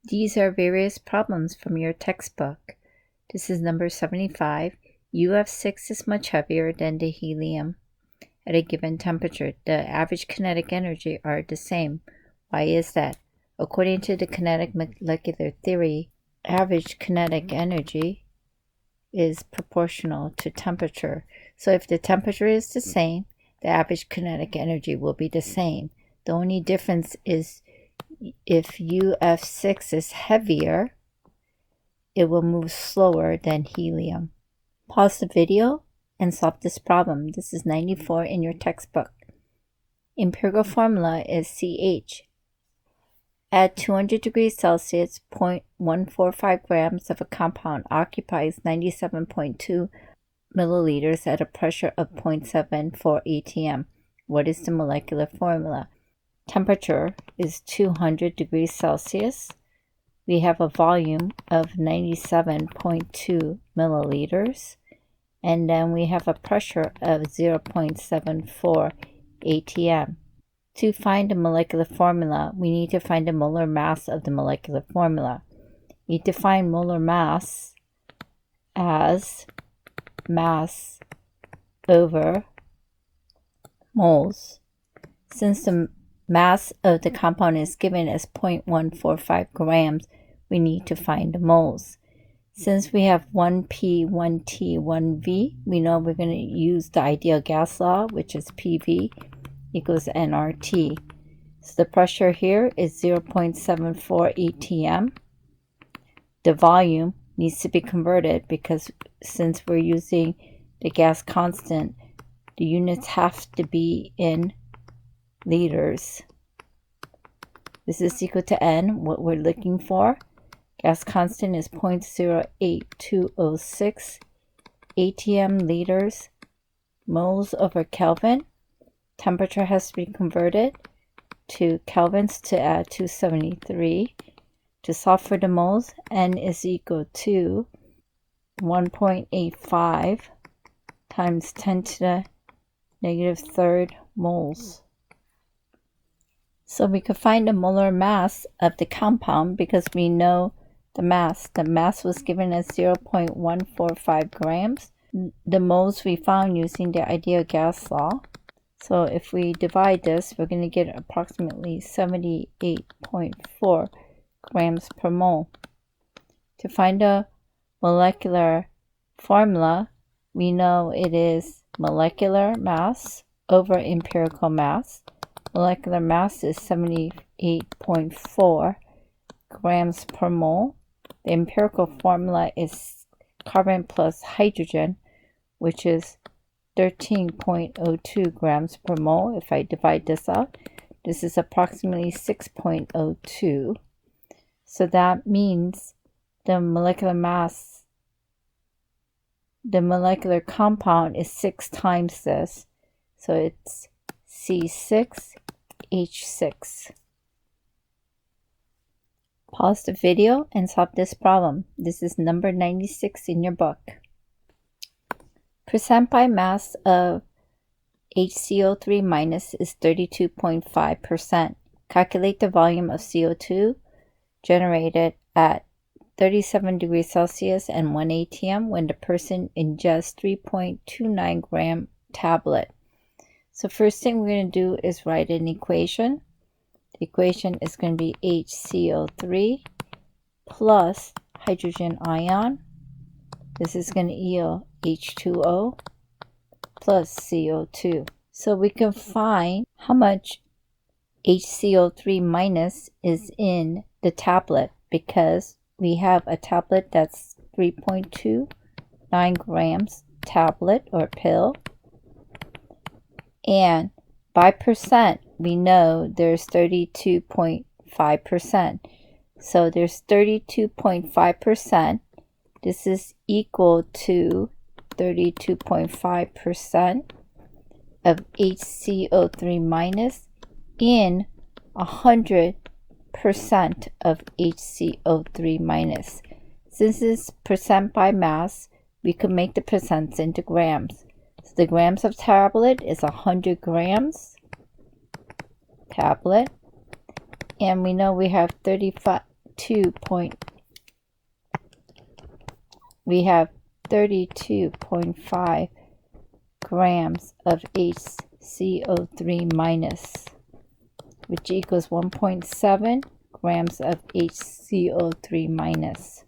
These are various problems from your textbook. This is number 75. UF6 is much heavier than the helium at a given temperature. The average kinetic energy are the same. Why is that? According to the kinetic molecular theory, average kinetic energy is proportional to temperature. So if the temperature is the same, the average kinetic energy will be the same. The only difference is if UF6 is heavier, it will move slower than helium. Pause the video and solve this problem. This is 94 in your textbook. Empirical formula is CH. At 200 degrees Celsius, 0.145 grams of a compound occupies 97.2 milliliters at a pressure of 0.74 atm. What is the molecular formula? Temperature is 200 degrees Celsius. We have a volume of 97.2 milliliters. And then we have a pressure of 0.74 atm. To find the molecular formula, we need to find the molar mass of the molecular formula. We define molar mass as mass over moles. Since the mass of the compound is given as 0.145 grams, we need to find the moles. Since we have 1P, 1T, 1V, we know we're going to use the ideal gas law, which is PV equals nRT. So the pressure here is 0.74 atm. The volume needs to be converted because since we're using the gas constant, the units have to be in liters. This is equal to N, what we're looking for. Gas constant is 0.08206 atm liters moles over Kelvin. Temperature has to be converted to kelvins to add 273. To solve for the moles, N is equal to 1.85 times 10 to the negative third moles. So we could find the molar mass of the compound because we know the mass. The mass was given as 0.145 grams. The moles we found using the ideal gas law. So if we divide this, we're going to get approximately 78.4 grams per mole. To find the molecular formula, we know it is molecular mass over empirical mass. Molecular mass is 78.4 grams per mole. The empirical formula is carbon plus hydrogen, which is 13.02 grams per mole. If I divide this out, this is approximately 6.02. So that means the molecular mass, the molecular compound is 6 times this. So it's C6H6. Pause the video and solve this problem. This is number 96 in your book. Percent by mass of HCO3 minus is 32.5%. Calculate the volume of CO2 generated at 37 degrees Celsius and 1 atm when the person ingests 3.29 gram tablet. So first thing we're going to do is write an equation. The equation is going to be HCO3 plus hydrogen ion. This is going to yield H2O plus CO2. So we can find how much HCO3 minus is in the tablet because we have a tablet that's 3.29 grams tablet or pill. And by percent, we know there's 32.5%. So there's 32.5%. This is equal to 32.5% of HCO3 minus in 100% of HCO3 minus. Since it's percent by mass, we could make the percents into grams. So the grams of tablet is 100 grams tablet. And we know we have 35 32.5 grams of HCO3 minus, which equals 1.7 grams of HCO3 minus.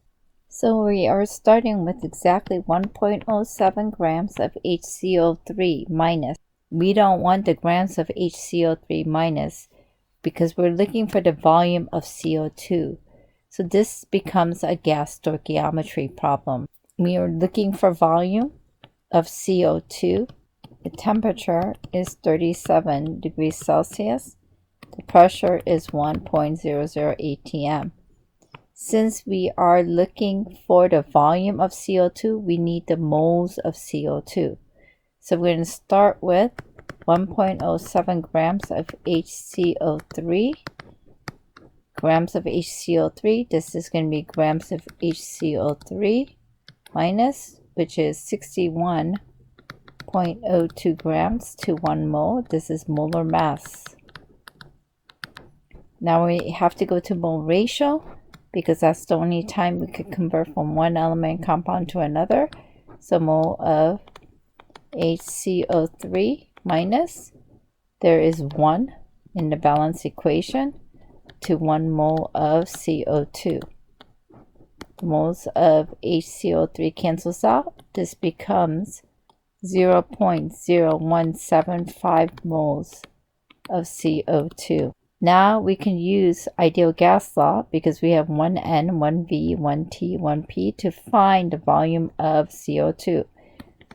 So we are starting with exactly 1.07 grams of HCO3 minus. We don't want the grams of HCO3 minus because we're looking for the volume of CO2. So this becomes a gas stoichiometry problem. We are looking for volume of CO2. The temperature is 37 degrees Celsius. The pressure is 1.00 atm. Since we are looking for the volume of CO2, we need the moles of CO2. So we're going to start with 1.07 grams of HCO3. Grams of HCO3, this is going to be grams of HCO3 minus, which is 61.02 grams to 1 mole. This is molar mass. Now we have to go to mole ratio because that's the only time we could convert from one element compound to another. So mole of HCO3 minus, there is 1 in the balance equation to 1 mole of CO2. The moles of HCO3 cancels out. This becomes 0.0175 moles of CO2. Now we can use ideal gas law because we have 1N, 1V, 1T, 1P to find the volume of CO2.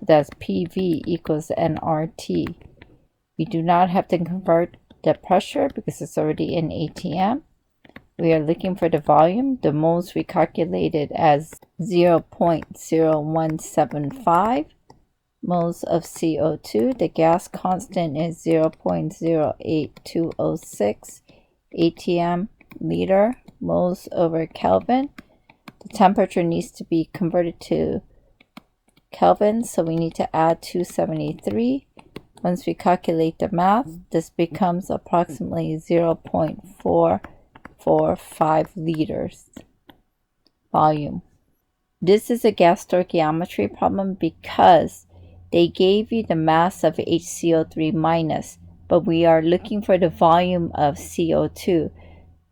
That's PV equals nRT. We do not have to convert the pressure because it's already in atm. We are looking for the volume. The moles we calculated as 0.0175 moles of CO2. The gas constant is 0.08206 atm liter moles over Kelvin. The temperature needs to be converted to Kelvin, so we need to add 273. Once we calculate the math, this becomes approximately 0.445 liters volume. This is a gas stoichiometry problem because they gave you the mass of HCO3 minus, but we are looking for the volume of CO2.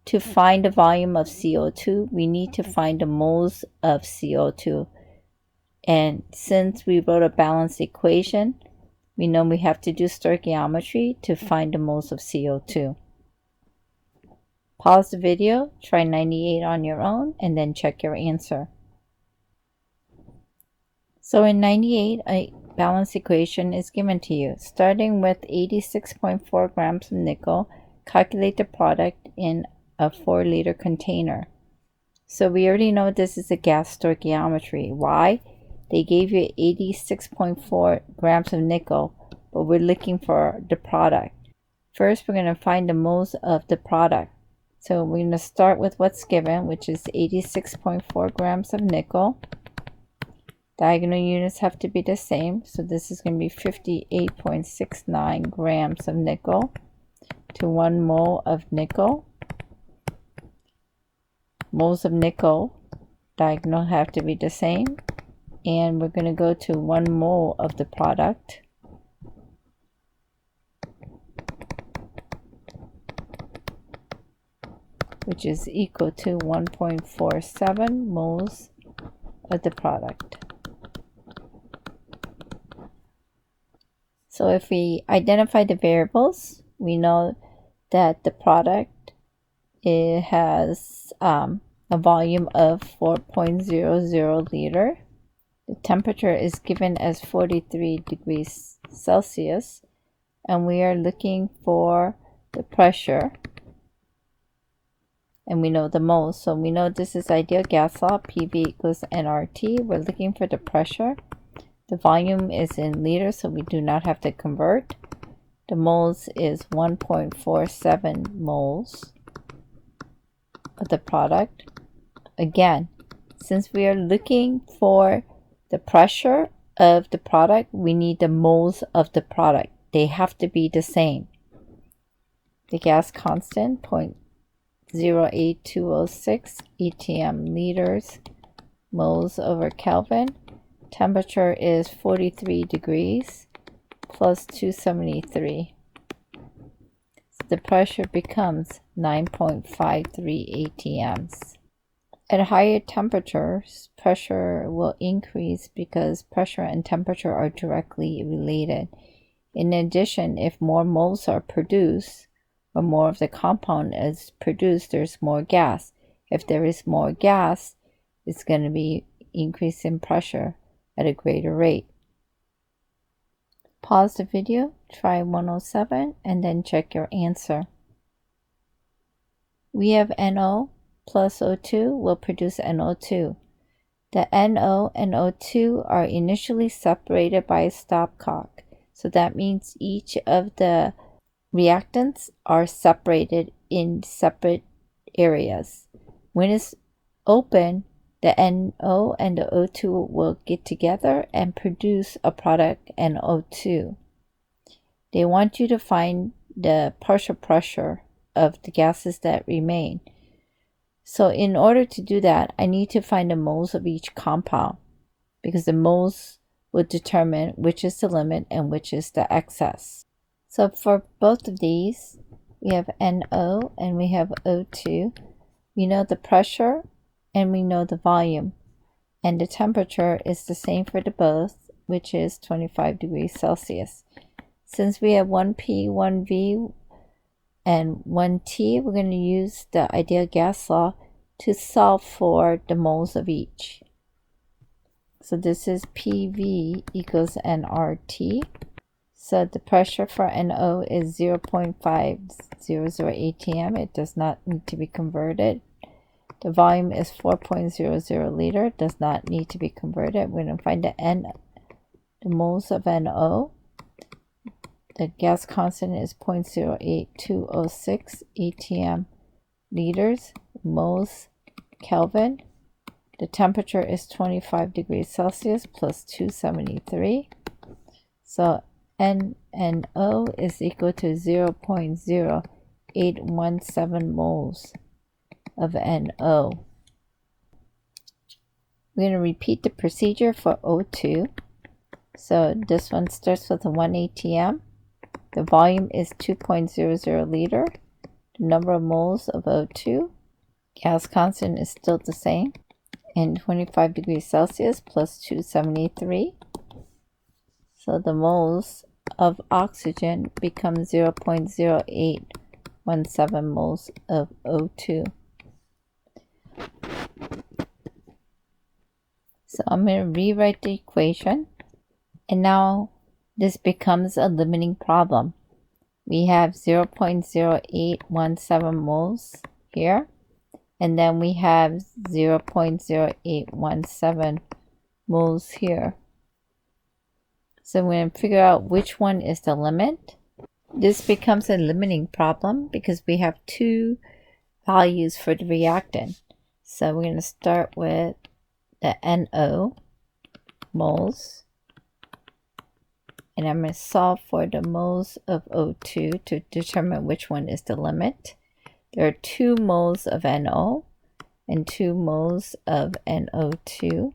To find the volume of CO2, we need to find the moles of CO2. And since we wrote a balanced equation, we know we have to do stoichiometry to find the moles of CO2. Pause the video, try 98 on your own, and then check your answer. So in 98, a balanced equation is given to you. Starting with 86.4 grams of nickel, calculate the product in a 4-liter container. So we already know this is a gas stoichiometry. Why? They gave you 86.4 grams of nickel, but we're looking for the product. First, we're going to find the moles of the product. So we're going to start with what's given, which is 86.4 grams of nickel. Diagonal units have to be the same, so this is going to be 58.69 grams of nickel to 1 mole of nickel. Moles of nickel, diagonal have to be the same. And we're going to go to 1 mole of the product. Which is equal to 1.47 moles of the product. So if we identify the variables, we know that the product, it has a volume of 4.00 liter. The temperature is given as 43 degrees Celsius, and we are looking for the pressure, and we know the moles. So we know this is ideal gas law, PV equals nRT. We're looking for the pressure. The volume is in liters, so we do not have to convert. The moles is 1.47 moles of the product. Again, since we are looking for the pressure of the product, we need the moles of the product. They have to be the same. The gas constant, 0.08206 ATM liters, moles over Kelvin. Temperature is 43 degrees plus 273. So the pressure becomes 9.53 ATMs. At higher temperatures, pressure will increase because pressure and temperature are directly related. In addition, if more moles are produced, or more of the compound is produced, there's more gas. If there is more gas, it's going to be increase in pressure at a greater rate. Pause the video, try 107, and then check your answer. We have NO plus O2 will produce NO2. The NO and O2 are initially separated by a stopcock. So that means each of the reactants are separated in separate areas. When it's open, the NO and the O2 will get together and produce a product, NO2. They want you to find the partial pressure of the gases that remain. So in order to do that, I need to find the moles of each compound, because the moles will determine which is the limit and which is the excess. So for both of these, we have NO and we have O2. We know the pressure and we know the volume. And the temperature is the same for the both, which is 25 degrees Celsius. Since we have 1P, 1V, and 1T, we're going to use the ideal gas law to solve for the moles of each. So this is PV equals nRT. So the pressure for NO is 0.500 atm. It does not need to be converted. The volume is 4.00 liter. It does not need to be converted. We're going to find the moles of NO. The gas constant is 0.08206 atm liters, moles Kelvin. The temperature is 25 degrees Celsius plus 273. So NO is equal to 0.0817 moles of NO. We're going to repeat the procedure for O2. So this one starts with a 1 atm. The volume is 2.00 liter. The number of moles of O2. Gas constant is still the same. And 25 degrees Celsius plus 273. So the moles of oxygen become 0.0817 moles of O2. So I'm going to rewrite the equation. And now this becomes a limiting problem. We have 0.0817 moles here. And then we have 0.0817 moles here. So we're going to figure out which one is the limit. This becomes a limiting problem because we have two values for the reactant. So we're going to start with the NO moles. And I'm going to solve for the moles of O2 to determine which one is the limit. There are 2 moles of NO and 2 moles of NO2.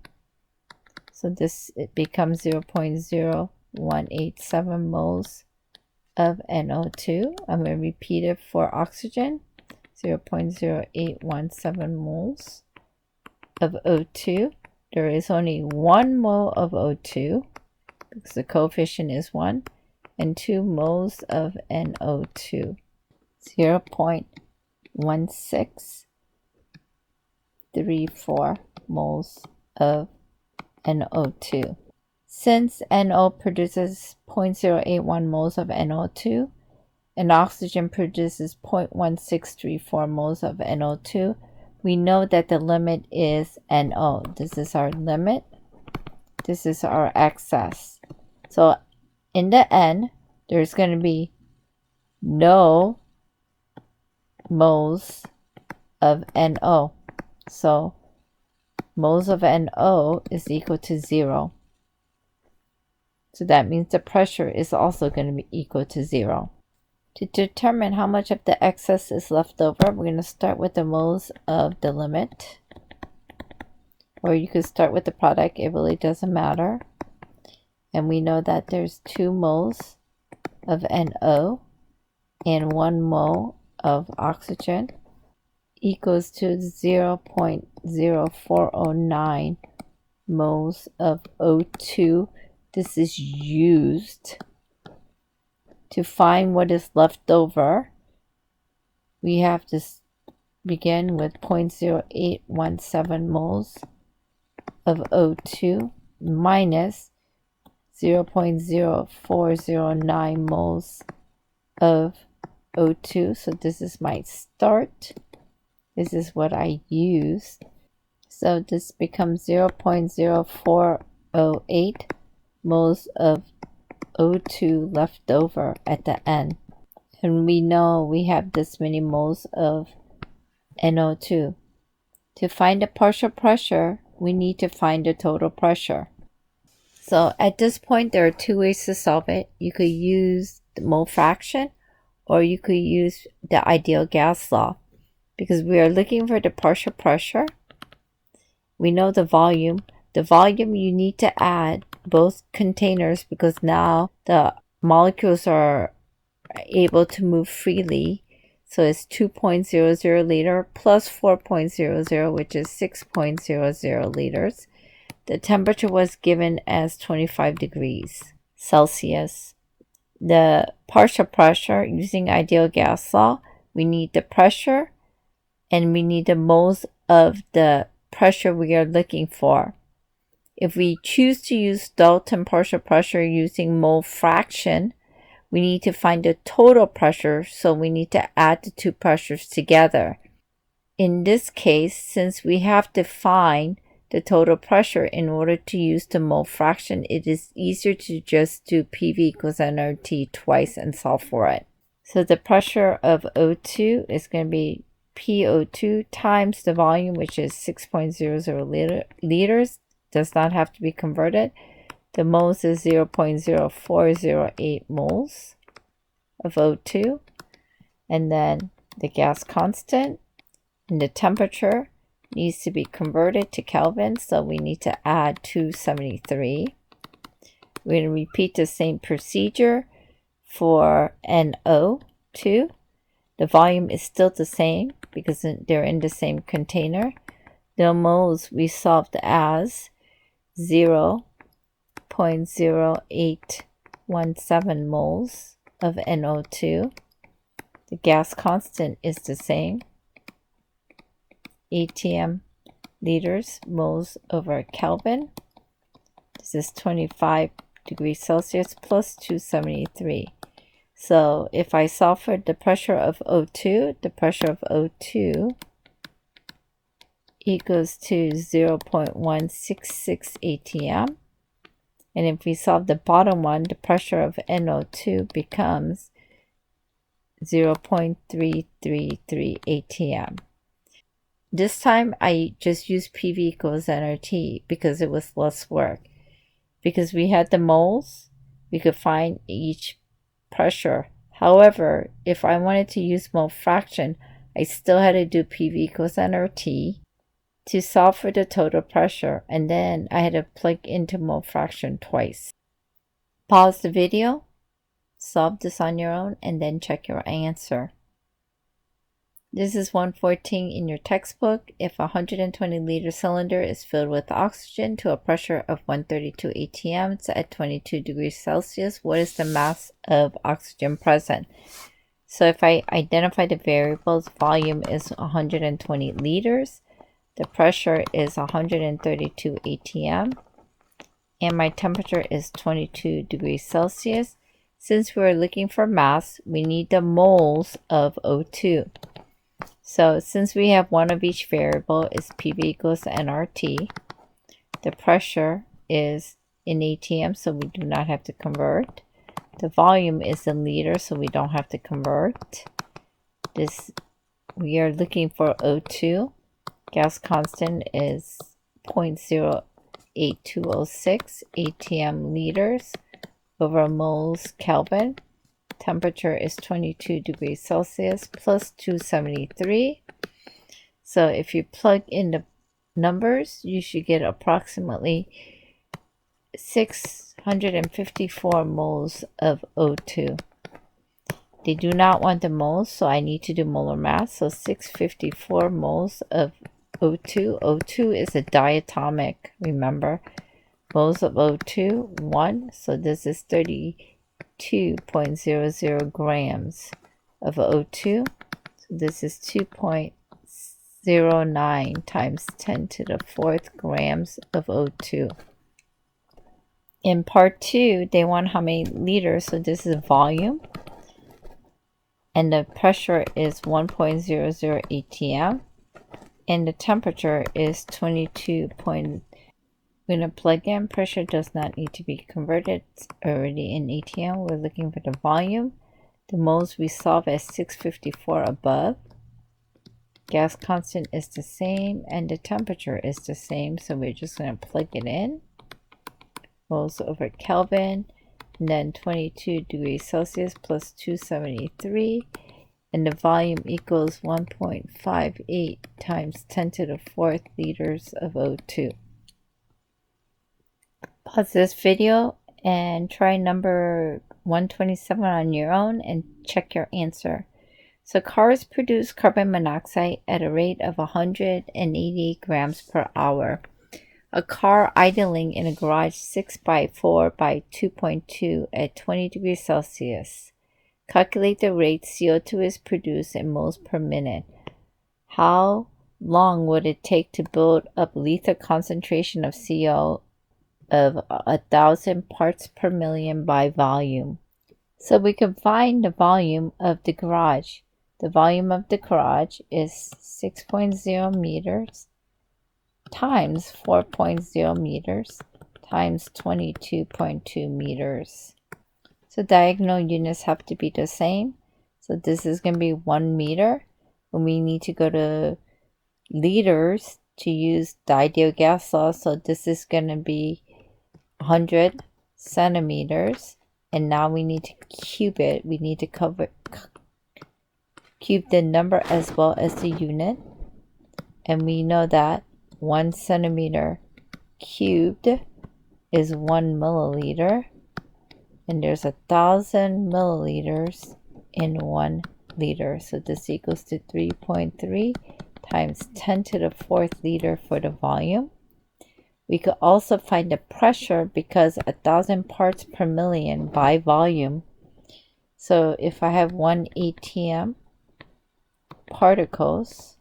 So it becomes 0.0187 moles of NO2. I'm going to repeat it for oxygen. 0.0817 moles of O2. There is only 1 mole of O2 because the coefficient is 1, and 2 moles of NO2. 0.1634 moles of NO2. Since NO produces 0.081 moles of NO2 and oxygen produces 0.1634 moles of NO2, we know that the limit is NO. This is our limit. This is our excess. So in the end, there's going to be no moles of NO. So moles of NO is equal to 0. So that means the pressure is also going to be equal to 0. To determine how much of the excess is left over, we're going to start with the moles of the limit. Or you could start with the product, it really doesn't matter. And we know that there's 2 moles of NO and 1 mole of oxygen equals to 0.0409 moles of O2. This is used to find what is left over. We have to begin with 0.0817 moles of O2 minus 0.0409 moles of O2. So this is my start. This is what I use. So this becomes 0.0408 moles of O2 left over at the end. And we know we have this many moles of NO2. To find the partial pressure, we need to find the total pressure. So at this point, there are 2 ways to solve it. You could use the mole fraction, or you could use the ideal gas law. Because we are looking for the partial pressure, we know the volume. The volume, you need to add both containers because now the molecules are able to move freely. So it's 2.00 liter plus 4.00, which is 6.00 liters. The temperature was given as 25 degrees Celsius. The partial pressure, using ideal gas law, we need the pressure and we need the moles of the pressure we are looking for. If we choose to use Dalton partial pressure using mole fraction, we need to find the total pressure, so we need to add the 2 pressures together. In this case, since we have to find the total pressure in order to use the mole fraction, it is easier to just do PV equals nRT twice and solve for it. So the pressure of O2 is going to be PO2 times the volume, which is 6.00 liters. Does not have to be converted. The moles is 0.0408 moles of O2. And then the gas constant and the temperature needs to be converted to Kelvin. So we need to add 273. We're going to repeat the same procedure for NO2. The volume is still the same because they're in the same container. The moles we solved as 0.0817 moles of NO2. The gas constant is the same, ATM liters moles over Kelvin. This is 25 degrees Celsius plus 273. So if I solve for the pressure of O2, the pressure of O2 equals to 0.166 ATM. And if we solve the bottom one, the pressure of NO2 becomes 0.333 ATM. This time I just used PV equals nRT because it was less work. Because we had the moles, we could find each pressure. However, if I wanted to use mole fraction, I still had to do PV equals nRT to solve for the total pressure, and then I had to plug into mole fraction twice. Pause the video, solve this on your own, and then check your answer. This is 114 in your textbook. If a 120 liter cylinder is filled with oxygen to a pressure of 132 atms at 22 degrees Celsius, what is the mass of oxygen present? So if I identify the variables, volume is 120 liters, the pressure is 132 atm, and my temperature is 22 degrees Celsius. Since we're looking for mass, we need the moles of O2. So since we have one of each variable, is PV equals nRT. The pressure is in ATM, so we do not have to convert. The volume is in liters, so we don't have to convert. We are looking for O2. Gas constant is 0.08206 ATM liters over moles Kelvin. Temperature is 22 degrees Celsius plus 273. So if you plug in the numbers, you should get approximately 654 moles of O2. They do not want the moles, so I need to do molar mass. So 654 moles of O2. O2 is a diatomic, remember. Moles of O2, 1. So this is 32.00 grams of O2. So this is 2.09 times 10 to the 4th grams of O2. In part 2, they want how many liters, so this is volume. And the pressure is 1.00 atm. And the temperature is 22. We're going to plug in. Pressure does not need to be converted. It's already in atm. We're looking for the volume. The moles we solve as 654 above. Gas constant is the same and the temperature is the same. So we're just going to plug it in. Moles over Kelvin. And then 22 degrees Celsius plus 273. And the volume equals 1.58 times 10 to the 4th liters of O2. Pause this video and try number 127 on your own and check your answer. So cars produce carbon monoxide at a rate of 188 grams per hour. A car idling in a garage 6x4 by 2.2 at 20 degrees Celsius. Calculate the rate CO2 is produced in moles per minute. How long would it take to build up lethal concentration of CO of 1,000 parts per million by volume? So we can find the volume of the garage. The volume of the garage is 6.0 meters times 4.0 meters times 22.2 meters. So diagonal units have to be the same. So this is going to be 1 meter. When we need to go to liters to use the ideal gas law. So this is going to be 100 centimeters. And now we need to cube it. We need to cube the number as well as the unit. And we know that 1 centimeter cubed is 1 milliliter. And there's 1,000 milliliters in 1 liter. So this equals to 3.3 times 10 to the 4th liter for the volume. We could also find the pressure because 1,000 parts per million by volume. So if I have 1 atm particles,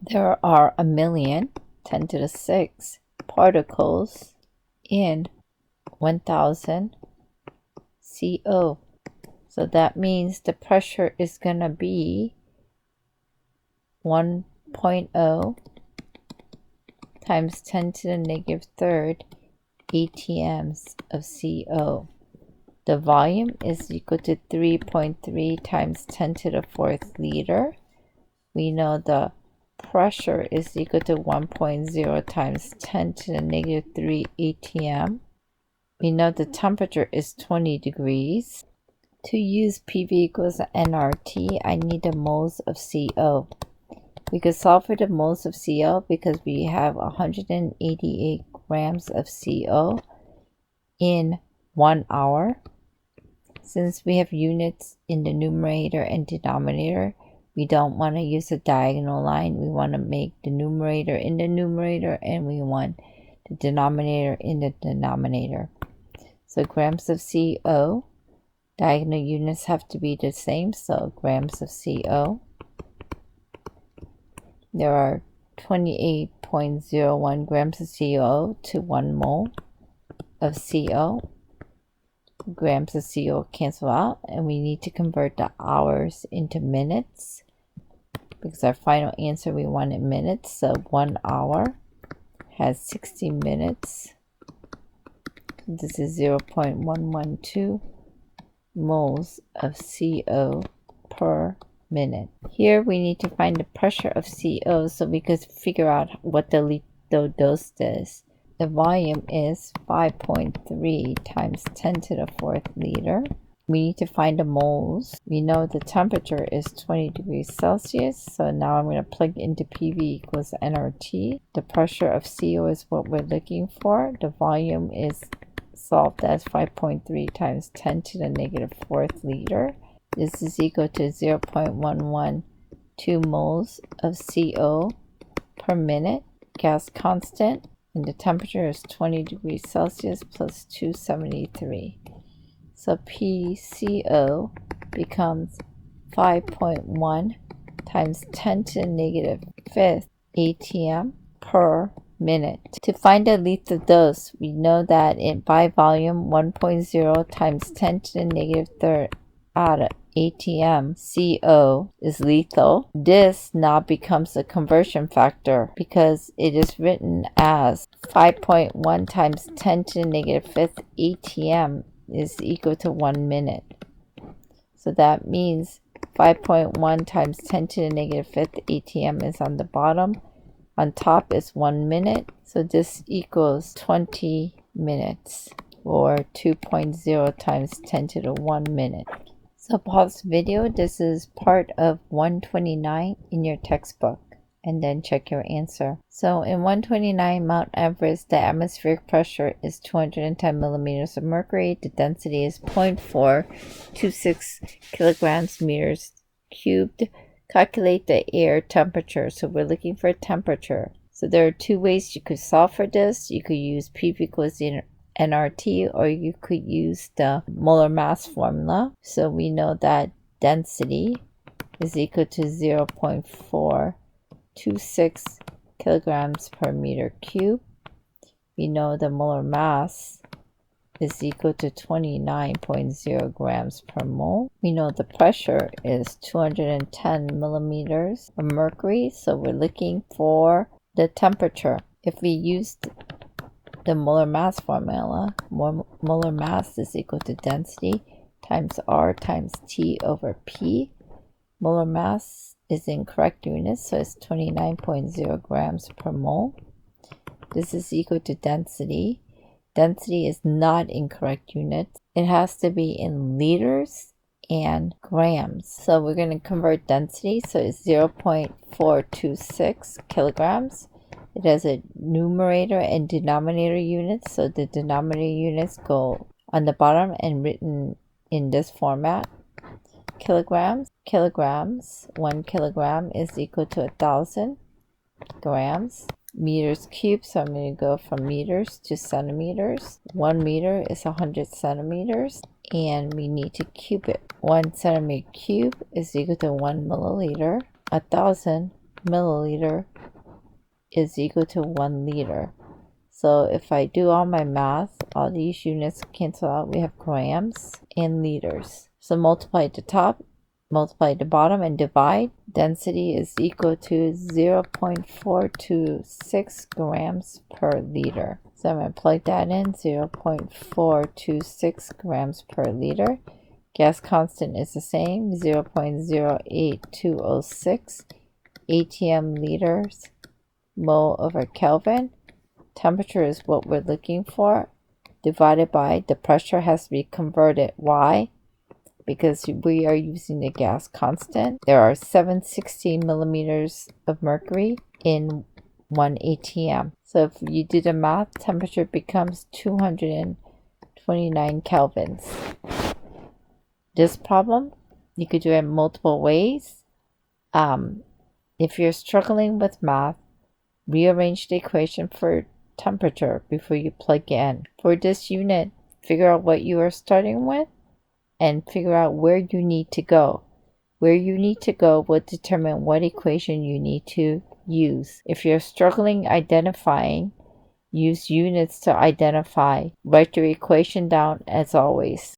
there are 1,000,000, 10 to the 6 particles in 1,000 CO. So that means the pressure is going to be 1.0 times 10 to the negative 3rd atms of CO. The volume is equal to 3.3 times 10 to the 4th liter. We know the pressure is equal to 1.0 times 10 to the negative 3 atm. We know the temperature is 20 degrees. To use PV equals nRT, I need the moles of CO. We could solve for the moles of CO because we have 188 grams of CO in 1 hour. Since we have units in the numerator and denominator, we don't want to use a diagonal line. We want to make the numerator in the numerator and we want the denominator in the denominator. So grams of CO, diagonal units have to be the same, so grams of CO. There are 28.01 grams of CO to 1 mole of CO. Grams of CO cancel out, and we need to convert the hours into minutes because our final answer we want in minutes. So 1 hour has 60 minutes. This is 0.112 moles of CO per minute. Here we need to find the pressure of CO so we could figure out what the lethal dose is. The volume is 5.3 times 10 to the 4th liter. we need to find the moles. We know the temperature is 20 degrees Celsius, so now I'm going to plug into PV equals nRT. The pressure of CO is what we're looking for. The volume is solved as 5.3 times 10 to the negative 4th liter. This is equal to 0.112 moles of CO per minute. Gas constant, and the temperature is 20 degrees Celsius plus 273. So PCO becomes 5.1 times 10 to the negative 5th ATM per minute. To find the lethal dose, we know that by volume 1.0 times 10 to the negative 3rd ATM CO is lethal. This now becomes a conversion factor because it is written as 5.1 times 10 to the negative 5th ATM is equal to 1 minute. So that means 5.1 times 10 to the negative 5th ATM is on the bottom. On top is 1 minute. So this equals 20 minutes, or 2.0 times 10 to the 1 minute. So pause the video. This is part of 129 in your textbook, and then check your answer. So in 129, Mount Everest, the atmospheric pressure is 210 millimeters of mercury. The density is 0.426 kilograms meters cubed. Calculate the air temperature. So we're looking for temperature. So there are two ways you could solve for this. You could use PV equals nRT, or you could use the molar mass formula. So we know that density is equal to 0.426 kilograms per meter cube. We know the molar mass is equal to 29.0 grams per mole. We know the pressure is 210 millimeters of mercury. So we're looking for the temperature. If we used the molar mass formula, molar mass is equal to density times R times T over P. Molar mass is in correct units, so it's 29.0 grams per mole. This is equal to density. Density is not in correct units. It has to be in liters and grams. So we're going to convert density, so it's 0.426 kilograms. It has a numerator and denominator units, so the denominator units go on the bottom and written in this format. Kilograms. 1 kilogram is equal to 1,000 grams. Meters cubed, so I'm going to go from meters to centimeters. 1 meter is 100 centimeters, and we need to cube it. 1 centimeter cube is equal to 1 milliliter. 1,000 milliliter is equal to 1 liter. So if I do all my math, all these units cancel out. We have grams and liters. So multiply the top, multiply the bottom, and divide. Density is equal to 0.426 grams per liter. So I'm going to plug that in, 0.426 grams per liter. Gas constant is the same, 0.08206 ATM liters mole over Kelvin. Temperature is what we're looking for, divided by the pressure has to be converted. Why? Because we are using the gas constant. There are 760 millimeters of mercury in 1 ATM. So if you do the math, temperature becomes 229 kelvins. This problem, you could do it multiple ways. If you're struggling with math, rearrange the equation for temperature before you plug in. For this unit, figure out what you are starting with and figure out where you need to go. Where you need to go will determine what equation you need to use. If you're struggling identifying, use units to identify. Write your equation down as always.